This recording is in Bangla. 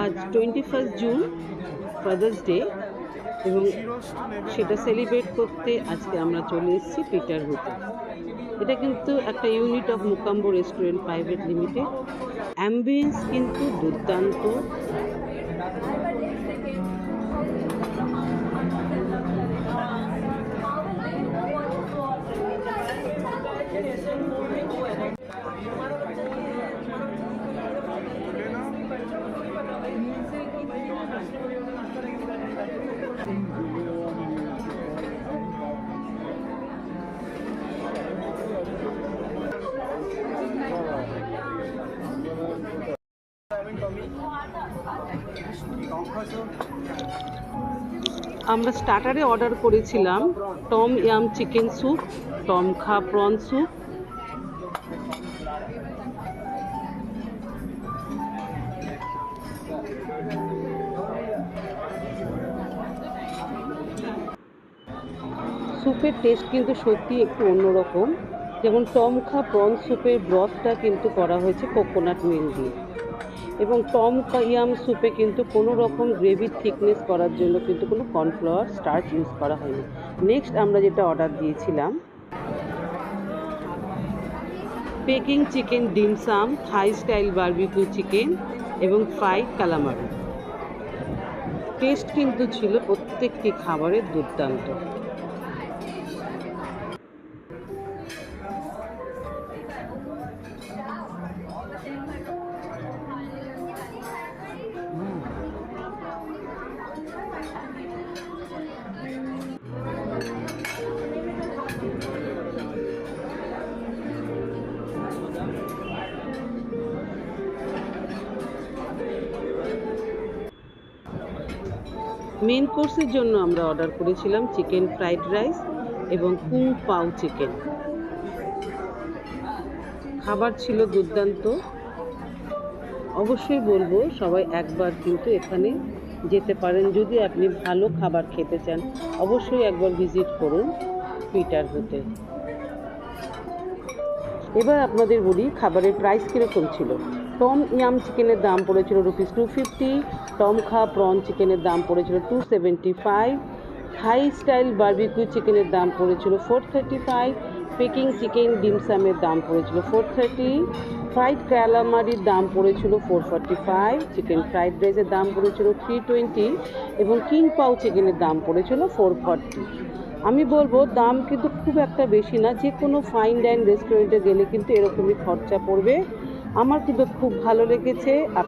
আজ 21 জুন ফাদার্স ডে এবং সেটা সেলিব্রেট করতে আজকে আমরা চলে এসেছি পিটারহুতে। এটা কিন্তু একটা unit of Mocambo restaurant private limited. Ambience কিন্তু দুর্দান্ত। আমরা স্টার্টারে অর্ডার করেছিলাম tom yum chicken soup, tom kha prawn soup, স্যুপের টেস্ট কিন্তু সত্যি একটু অন্যরকম। যেমন টম খা প্রন স্যুপের ব্রথটা কিন্তু করা হয়েছে কোকোনাট মিল্ক দিয়ে, এবং টম ইয়াম স্যুপে কিন্তু কোনো রকম গ্রেভির থিকনেস করার জন্য কিন্তু কোনো কর্নফ্লাওয়ার স্টার্চ ইউজ করা হয়নি। নেক্সট আমরা যেটা অর্ডার দিয়েছিলাম পেকিং চিকেন ডিমসাম, থাই স্টাইল বারবিকিউ চিকেন এবং ফ্রাইড কালামারি। টেস্ট কিন্তু ছিল প্রত্যেকটি খাবারের দুর্দান্ত। মেন কোর্সের জন্য আমরা অর্ডার করেছিলাম চিকেন ফ্রাইড রাইস এবং কুং পাও চিকেন। খাবার ছিল দুর্দান্ত। অবশ্যই বলবো সবাই একবার কিন্তু এখানে যেতে পারেন। যদি আপনি ভালো খাবার খেতে চান অবশ্যই একবার ভিজিট করুন পিটারহুতে। এবার আপনাদের বলি খাবারের প্রাইস কীরকম ছিল। টম ইয়াম চিকেনের দাম পড়েছিল ₹250, টম খা প্রন চিকেনের দাম পড়েছিল $275, থাই স্টাইল বারবিকিউ চিকেনের দাম পড়েছিল $435, পেকিং চিকেন ডিমসামের দাম পড়েছিল $430, ফ্রাইড ক্যালামারির দাম পড়েছিল $445, চিকেন ফ্রাইড রাইসের দাম পড়েছিল $320 এবং কিং পাও চিকেনের দাম পড়েছিল $440। আমি বলবো দাম কিন্তু খুব একটা বেশি না। যে কোনো ফাইন ডাইন রেস্টুরেন্টে গেলে কিন্তু এরকমই খরচা পড়বে। আমার কিন্তু খুব ভালো লেগেছে।